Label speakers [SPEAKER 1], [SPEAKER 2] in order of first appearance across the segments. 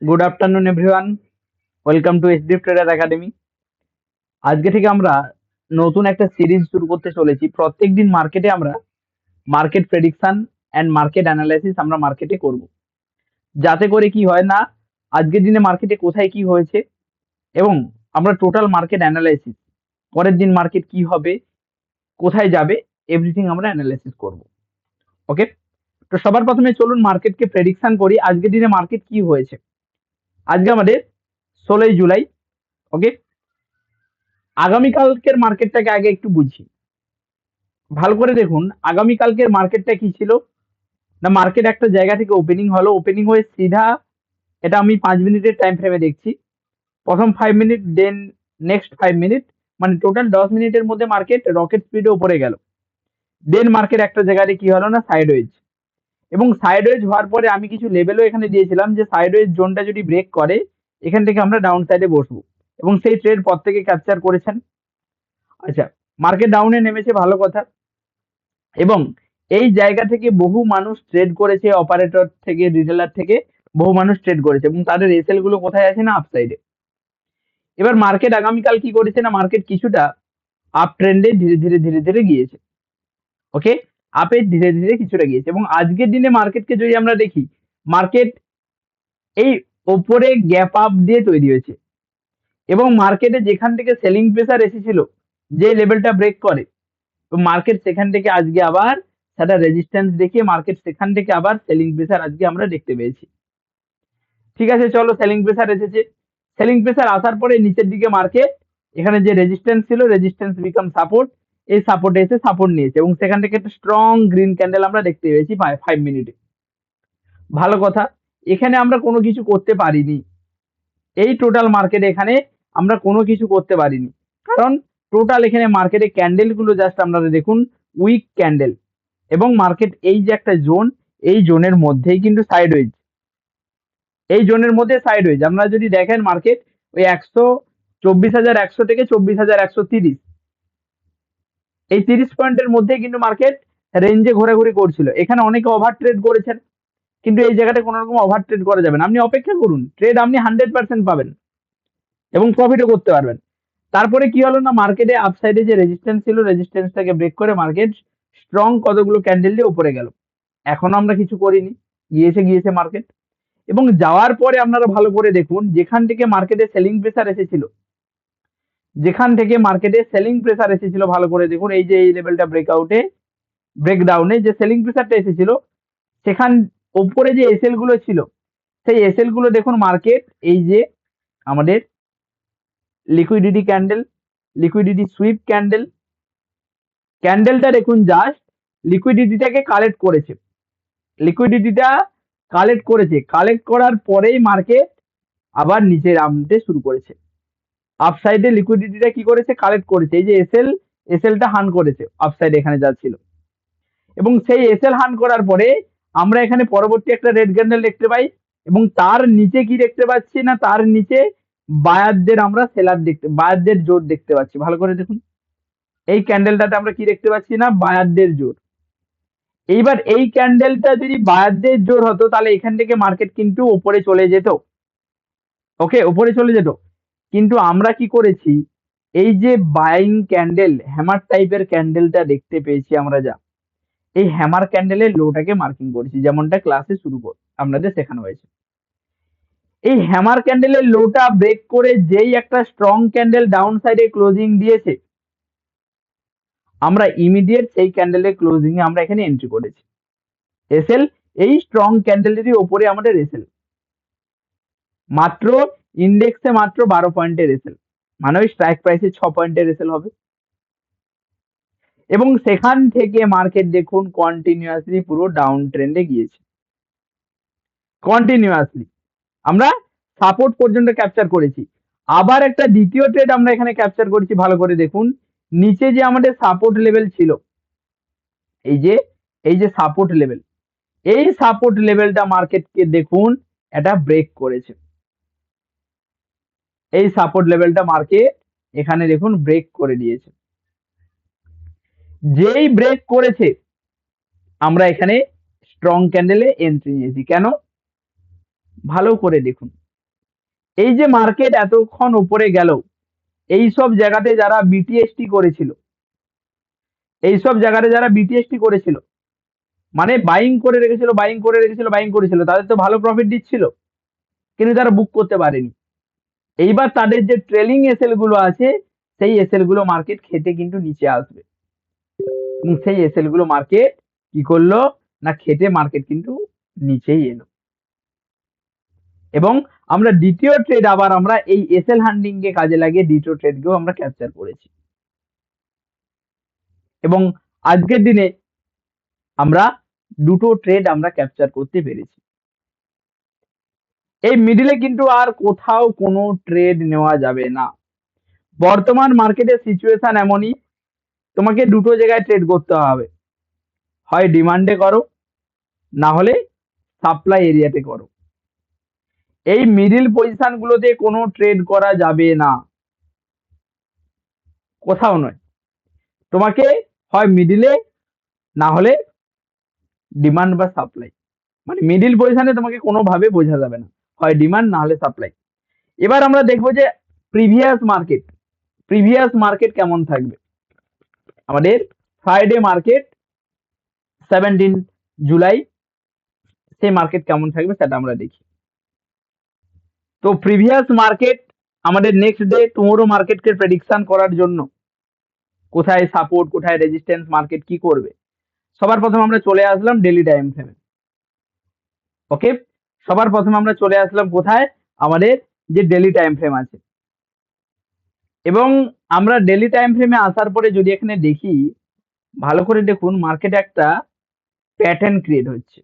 [SPEAKER 1] Good afternoon everyone, welcome to SDF trader academy. আজকে থেকে আমরা নতুন একটা সিরিজ শুরু করতে চলেছি। প্রত্যেকদিন মার্কেটে আমরা market prediction and market analysis আমরা মার্কেটে করব, যাতে করে কি হয় না, আজকের দিনে মার্কেটে কোথায় কি হয়েছে এবং আমরা টোটাল মার্কেট অ্যানালাইসিস, পরের দিন মার্কেট কি হবে, কোথায় যাবে, এভরিথিং আমরা অ্যানালাইসিস করব। ওকে, তো সবার প্রথমে চলুন মার্কেটকে প্রেডিকশন করি। আজকের দিনে মার্কেট কি হয়েছে। আজকে আমাদের 16 জুলাই। ওকে, আগামীকালকের মার্কেটটাকে আগে একটু বুঝি। ভালো করে দেখুন, আগামীকালকের মার্কেটটা কি ছিল না, মার্কেট একটা জায়গা থেকে ওপেনিং হলো, ওপেনিং হয়ে সিধা, এটা আমি 5 মিনিটের টাইম ফ্রেমে দেখছি, প্রথম 5 মিনিট, দেন নেক্সট 5 মিনিট, মানে টোটাল 10 মিনিটের মধ্যে মার্কেট রকেট স্পিডে উপরে গেল। দেন মার্কেট একটা জায়গায় কি হলো না, সাইডওয়েজ, এবং সাইডওয়েজ হওয়ার পরে আমি কিছু লেভেলও এখানে দিয়েছিলাম যে সাইডওয়েজ জোনটা যদি ব্রেক করে এখান থেকে আমরা ডাউন সাইডে বসবো, এবং সেই ট্রেড পর থেকে ক্যাপচার করেছেন। আচ্ছা, মার্কেট ডাউনে নেমেছে, ভালো কথা, এবং এই জায়গা থেকে বহু মানুষ ট্রেড করেছে, অপারেটর থেকে রিটেলার থেকে বহু মানুষ ট্রেড করেছে, এবং তাদের এসএল গুলো কোথায় আছে না, আপসাইডে। এবার মার্কেট আগামীকাল কি করেছে না, মার্কেট কিছুটা আপ ট্রেন্ডে ধীরে ধীরে ধীরে ধীরে গিয়েছে। ওকে, আপে ধীরে ধীরে কিছুটা গিয়েছে, এবং আজকের দিনে মার্কেটকে যদি আমরা দেখি, মার্কেট এই ওপরে গ্যাপ আপ দিয়ে তৈরি হয়েছে, এবং মার্কেটে যেখান থেকে সেলিং প্রেসার এসেছিল, যে লেভেলটা ব্রেক করে, তো মার্কেট সেখান থেকে আজকে আবার সেটা রেজিস্ট্যান্স দেখিয়ে মার্কেট সেখান থেকে আবার সেলিং প্রেসার আজকে আমরা দেখতে পেয়েছি। ঠিক আছে, চলো, সেলিং প্রেসার এসেছে, সেলিং প্রেসার আসার পরে নিচের দিকে মার্কেট এখানে যে রেজিস্ট্যান্স ছিল, রেজিস্ট্যান্স বিকাম সাপোর্ট, এই সাপোর্টে এসে সাপোর্ট নিয়েছে, এবং সেখান থেকে একটা স্ট্রং গ্রিন ক্যান্ডেল আমরা দেখতে পেয়েছি 5 মিনিটে। ভালো কথা, এখানে আমরা কোনো কিছু করতে পারিনি, এই টোটাল মার্কেটে এখানে আমরা কোনো কিছু করতে পারিনি, কারণ টোটাল এখানে মার্কেটে ক্যান্ডেল গুলো জাস্ট আপনারা দেখুন, উইক ক্যান্ডেল, এবং মার্কেট এই যে একটা জোন, এই জোনের মধ্যেই কিন্তু সাইডওয়েজ, এই জোনের মধ্যে সাইডওয়েজ আপনারা যদি দেখেন, মার্কেট ওই 24,100 থেকে 24,130, এই 30 পয়েন্টের মধ্যে কিন্তু মার্কেট রেঞ্জে ঘোরাঘুরি করছিল। এখানে অনেকে ওভার ট্রেড করেছেন, কিন্তু এই জায়গাটা কোনো রকম ওভার ট্রেড করা যাবে না। আপনি অপেক্ষা করুন, ট্রেড আপনি 100% পাবেন এবং প্রফিটও করতে পারবেন। তারপরে কি হলো না, মার্কেটে আপসাইডে যে রেজিস্ট্যান্স ছিল, রেজিস্ট্যান্সটাকে ব্রেক করে মার্কেট স্ট্রং কতগুলো ক্যান্ডেল দিয়ে উপরে গেল। এখনো আমরা কিছু করিনি, গিয়েছে গিয়েছে মার্কেট, এবং যাওয়ার পরে আপনারা ভালো করে দেখুন, যেখান থেকে মার্কেটে সেলিং প্রেসার এসেছিল, যেখান থেকে মার্কেটে সেলিং প্রেসার এসেছিল, ভালো করে দেখুন, এই যে এই লেভেলটা ব্রেকআউটে, ব্রেকডাউনে যে সেলিং প্রেসারটা এসেছিল, সেখান ওপরে যে এসএল গুলো ছিল, সেই এসএল গুলো দেখুন, মার্কেট এই যে আমাদের liquidity candle, liquidity sweep candle, ক্যান্ডেলটা দেখুন, জাস্ট লিকুইডিটিটাকে কালেক্ট করেছে, লিকুইডিটিটা কালেক্ট করেছে, কালেক্ট করার পরেই মার্কেট আবার নিচে নামতে শুরু করেছে। আপসাইডে লিকুইডিটিটা কি করেছে, কালেক্ট করেছে, এই যে এসএলটা হান করেছে আপসাইডে এখানে যা ছিল, এবং সেই এসএল হান করার পরে আমরা এখানে পরবর্তী একটা রেড ক্যান্ডেল দেখতে পাই, এবং তার নিচে কি দেখতে পাচ্ছি না, তার নিচে বায়ারদের আমরা সেলার দেখতে, বায়ারদের জোর দেখতে পাচ্ছি। ভালো করে দেখুন, এই ক্যান্ডেলটাতে আমরা কি দেখতে পাচ্ছি না, বায়ারদের জোর। এইবার এই ক্যান্ডেলটা যদি বায়ারদের জোর হতো, তাহলে এখান থেকে মার্কেট কিন্তু উপরে চলে যেত। ওকে, উপরে চলে যেত, কিন্তু আমরা কি করেছি, এই যে বাইং ক্যান্ডেল, হ্যামার টাইপের ক্যান্ডেলটা দেখতে পেয়েছি আমরা, যা এই হ্যামার ক্যান্ডেলের লোটাকে মার্কিং করেছি, যেমনটা ক্লাসে শুরু করে আপনাদের শেখানো হয়েছে। এই হ্যামার ক্যান্ডেলের লোটা ব্রেক করে যেই একটা স্ট্রং ক্যান্ডেল ডাউন সাইডে ক্লোজিং দিয়েছে, আমরা ইমিডিয়েট সেই ক্যান্ডেলের ক্লোজিং এ আমরা এখানে এন্ট্রি করেছি। এসএল, এই স্ট্রং ক্যান্ডেলেরই ওপরে আমাদের এসএল, মাত্র ইন্ডেক্সে মাত্র 12 পয়েন্টের এসএল, মানে ওই স্ট্রাইক প্রাইসে 6 পয়েন্টের এসএল হবে, এবং সেখান থেকে মার্কেট দেখুন কন্টিনিউয়াসলি পুরো ডাউন ট্রেন্ডে গিয়েছে। কন্টিনিউয়াসলি আমরা সাপোর্ট পর্যন্ত ক্যাপচার করেছি, আবার একটা দ্বিতীয় ট্রেড আমরা এখানে ক্যাপচার করেছি। ভালো করে দেখুন, নিচে যে আমাদের সাপোর্ট লেভেল ছিল, এই যে সাপোর্ট লেভেল, এই সাপোর্ট লেভেলটা মার্কেটকে দেখুন এটা ব্রেক করেছে, এই সাপোর্ট লেভেলটা মার্কেট এখানে দেখুন ব্রেক করে দিয়েছে। যেই ব্রেক করেছে আমরা এখানে স্ট্রং ক্যান্ডেলে এন্ট্রি নিয়েছি। কেন, ভালো করে দেখুন, এই যে মার্কেট এতক্ষণ উপরে গেল, এই সব জায়গাতে যারা বিটিএসটি করেছিল, এইসব জায়গাতে যারা বিটিএসটি করেছিল মানে বাইং করে রেখেছিল, বাইং করে রেখেছিল, বাইং করেছিল, তাদের তো ভালো প্রফিট দিচ্ছিল, কিন্তু তারা বুক করতে পারেনি। এইবার তাদের যে ট্রেলিং এসএল গুলো আছে, সেই এসএল গুলো মার্কেট খেতে কিন্তু নিচে আসবে, এবং সেই এসএল গুলো মার্কেট কি করলো না, খেতে মার্কেট কিন্তু নিচেই এলো। এবং আমরা দ্বিতীয় ট্রেড আবার আমরা এই এসএল হান্ডিং কে কাজে লাগিয়ে দ্বিতীয় ট্রেড কেও আমরা ক্যাপচার করেছি, এবং আজকের দিনে আমরা দুটো ট্রেড আমরা ক্যাপচার করতে পেরেছি। এই মিডিলে কিন্তু আর কোথাও কোনো ট্রেড নেওয়া যাবে না। বর্তমান মার্কেটের সিচুয়েশন এমনই, তোমাকে দুটো জায়গায় ট্রেড করতে হবে, হয় ডিমান্ডে করো, না হলে সাপ্লাই এরিয়াতে করো। এই মিডিল পজিশন গুলোতে কোনো ট্রেড করা যাবে না, কোথাও নয়। তোমাকে হয় মিডিলে, না হলে ডিমান্ড বা সাপ্লাই, মানে মিডিল পজিশনে তোমাকে কোনোভাবে বোঝা যাবে না, হয় ডিমান্ড না হলে সাপ্লাই। এবার আমরা দেখবো যে প্রিভিয়াস মার্কেট কেমন থাকবে। আমাদের ফ্রাইডে মার্কেট 17 জুলাই, সেই মার্কেট কেমন থাকবে সেটা আমরা দেখি। তো প্রিভিয়াস মার্কেট আমাদের নেক্সট ডে টুমোরো মার্কেটকে প্রেডিকশন করার জন্য কোথায় সাপোর্ট, কোথায় রেজিস্ট্যান্স, মার্কেট কি করবে, সবার প্রথমে আমরা চলে আসলাম ডেলি টাইম ফ্রেমে। ওকে, সবার প্রথমে আমরা চলে আসলাম কোথায়, আমাদের যে ডেলি টাইম ফ্রেম আছে, এবং আমরা ডেলি টাইম ফ্রেমে আসার পরে যদি এখানে দেখি, ভালো করে দেখুন, মার্কেটে একটা প্যাটার্ন ক্রিয়েট হচ্ছে,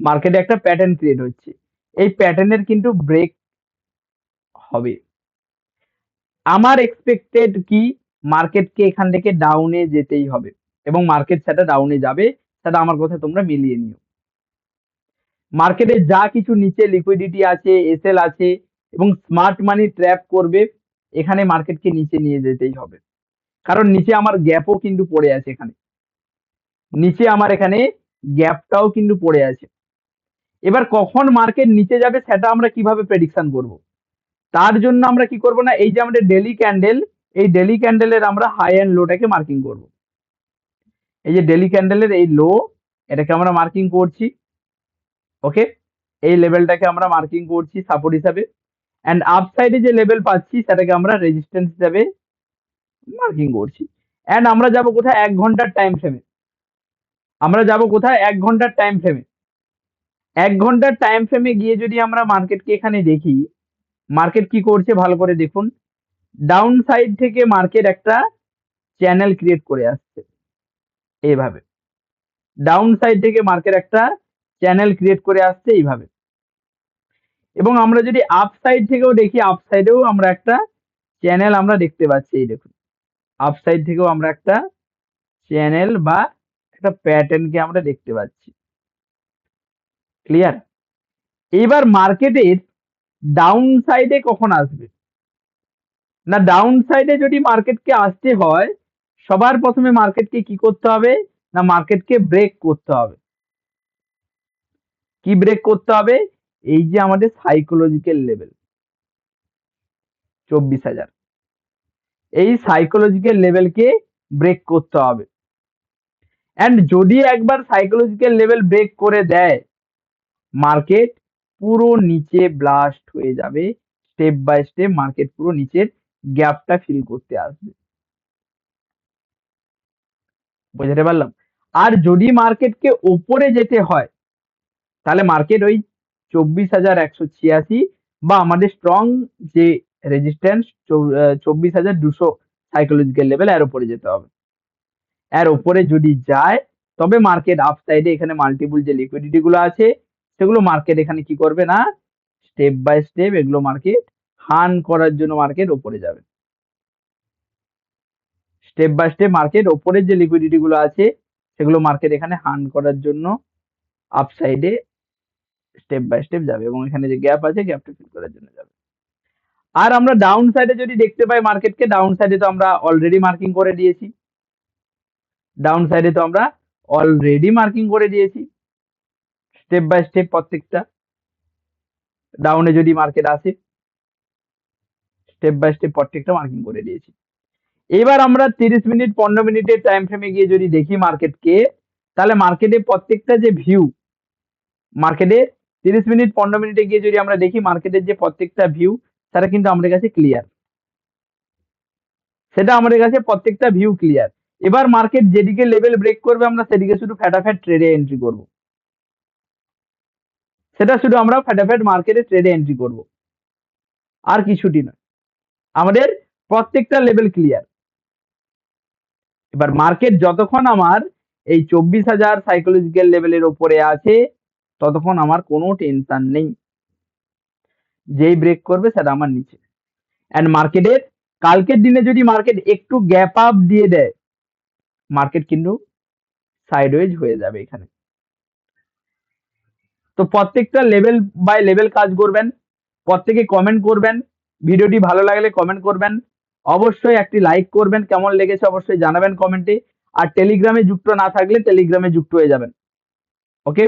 [SPEAKER 1] মার্কেটে একটা প্যাটার্ন ক্রিয়েট হচ্ছে। এই প্যাটার্নের কিন্তু ব্রেক হবে। আমার এক্সপেক্টেড কি, মার্কেটকে এখান থেকে ডাউনে যেতেই হবে, এবং মার্কেট সেটা ডাউনে যাবে, সেটা আমার কথা তোমরা মিলিয়ে নিও। মার্কেটে যা কিছু নিচে লিকুইডিটি আছে, এসএল আছে, এবং স্মার্ট মানি ট্র্যাপ করবে, এখানে মার্কেটকে নিচে নিয়ে যেতেই হবে, কারণ নিচে আমার গ্যাপও কিন্তু পড়ে আছে, এখানে নিচে আমার এখানে গ্যাপটাও কিন্তু পড়ে আছে। এবার কখন মার্কেট নিচে যাবে সেটা আমরা কিভাবে প্রেডিকশন করব, তার জন্য আমরা কি করব না, এই যে আমাদের ডেলি ক্যান্ডেল, এই ডেলি ক্যান্ডেলের আমরা হাই এন্ড লোটাকে মার্কিং করব। এই যে ডেলি ক্যান্ডেলের এই লো, এটাকে আমরা মার্কিং করছি। ওকে, এই লেভেলটাকে আমরা মার্কিং করছি সাপোর্ট হিসাবে, এন্ড আপসাইডে যে লেভেল পাচ্ছি সেটাকে আমরা রেজিস্ট্যান্স হিসাবে মার্কিং করছি। এন্ড আমরা যাব কোথায়, 1 ঘন্টার টাইম ফ্রেমে। আমরা যাব কোথায়, 1 ঘন্টার টাইম ফ্রেমে। 1 ঘন্টার টাইম ফ্রেমে গিয়ে যদি আমরা মার্কেটকে এখানে দেখি, মার্কেট কি করছে ভালো করে দেখুন। ডাউন সাইড থেকে মার্কেট একটা চ্যানেল ক্রিয়েট করে আসছে, এইভাবে ডাউন সাইড থেকে মার্কেট একটা চ্যানেল ক্রিয়েট করে আসছে এইভাবে। এবং আমরা যদি আপ সাইড থেকেও দেখি, আপ সাইডেও আমরা একটা চ্যানেল আমরা দেখতে পাচ্ছি, এই দেখুন, আপ সাইড থেকেও আমরা একটা চ্যানেল বা একটা প্যাটার্নকে আমরা দেখতে পাচ্ছি। ক্লিয়ার? এইবার মার্কেটের ডাউন সাইডে কখন আসবে না, ডাউন সাইডে যদি মার্কেটকে আসতে হয়, সবার প্রথমে মার্কেটকে কি করতে হবে না, মার্কেটকে ব্রেক করতে হবে। কি ব্রেক করতে হবে, এই যে আমাদের সাইকোলজিক্যাল লেভেল 24,000, এই সাইকোলজিক্যাল লেভেলকে ব্রেক করতে হবে। এন্ড যদি একবার সাইকোলজিক্যাল লেভেল ব্রেক করে দেয়, মার্কেট পুরো নিচে ব্লাস্ট হয়ে যাবে, স্টেপ বাই স্টেপ মার্কেট পুরো নিচের গ্যাপটা ফিল করতে আসবে। বুঝতে পারলাম? আর যদি মার্কেটকে ওপরে যেতে হয়, তাহলে মার্কেট ওই 24,186 বা আমাদের স্ট্রং যে রেজিস্ট্যান্স 24,200 সাইকোলজিক্যাল লেভেল, এর উপরে যেতে হবে। এর উপরে যদি যায়, তবে মার্কেট আপ সাইডে এখানে মাল্টিপল যে লিকুইডিটি গুলো আছে, সেগুলো মার্কেট এখানে কি করবে না, স্টেপ বাই স্টেপ এগুলো মার্কেট হান করার জন্য মার্কেট ওপরে যাবে। স্টেপ বাই স্টেপ মার্কেট ওপরের যে লিকুইডিটি গুলো আছে, সেগুলো মার্কেট এখানে হান করার জন্য আপ সাইডে স্টেপ বাই স্টেপ যাবে, এবং এখানে যে গ্যাপ আছে গ্যাপটা ফিল করার জন্য যাবে। আর আমরা ডাউন সাইডে যদি দেখতে পাই মার্কেটকে, ডাউন সাইডে তো আমরা অলরেডি মার্কিং করে দিয়েছি, ডাউন সাইডে তো আমরা অলরেডি মার্কিং করে দিয়েছি স্টেপ বাই স্টেপ প্রত্যেকটা। ডাউনে যদি মার্কেট আসে, স্টেপ বাই স্টেপ প্রত্যেকটা মার্কিং করে দিয়েছি। এবার আমরা 30 মিনিট 15 মিনিটের টাইম ফ্রেমে গিয়ে যদি দেখি মার্কেটকে, তাহলে মার্কেটে প্রত্যেকটা যে ভিউ, মার্কেটে 30 মিনিট 15 মিনিটে গিয়ে যদি আমরা দেখি মার্কেটের যে প্রত্যেকটা ভিউ, সেটা কিন্তু আমাদের কাছে ক্লিয়ার, সেটা আমাদের কাছে প্রত্যেকটা ভিউ ক্লিয়ার। এবার মার্কেট যেদিকে লেভেল ব্রেক করবে আমরা সেদিকে শুধু ফ্যাটাফ্যাট ট্রেডে এন্ট্রি করব, সেটা শুধু আমরা ফ্যাটাফ্যাট মার্কেটে ট্রেডে এন্ট্রি করব, আর কিছুটি নয়। আমাদের প্রত্যেকটা লেভেল ক্লিয়ার। এবার মার্কেট যতক্ষণ আমার এই 24,000 সাইকোলজিক্যাল লেভেলের ওপরে আছে ততক্ষণ আমার কোনো টেনশন নেই, যেই ব্রেক করবে সেটা আমার নিচে। অ্যান্ড মার্কেটের কালকের দিনে যদি মার্কেট একটু গ্যাপ আপ দিয়ে দেয়, মার্কেট কিন্তু সাইডওয়েজ হয়ে যাবে এখানে। তো প্রত্যেকটা লেভেল বাই লেভেল কাজ করবেন, প্রত্যেকে কমেন্ট করবেন, ভিডিওটি ভালো লাগলে কমেন্ট করবেন, অবশ্যই একটি লাইক করবেন, কেমন লেগেছে অবশ্যই জানাবেন কমেন্টে। আর টেলিগ্রামে যুক্ত না থাকলে টেলিগ্রামে যুক্ত হয়ে যাবেন। ওকে।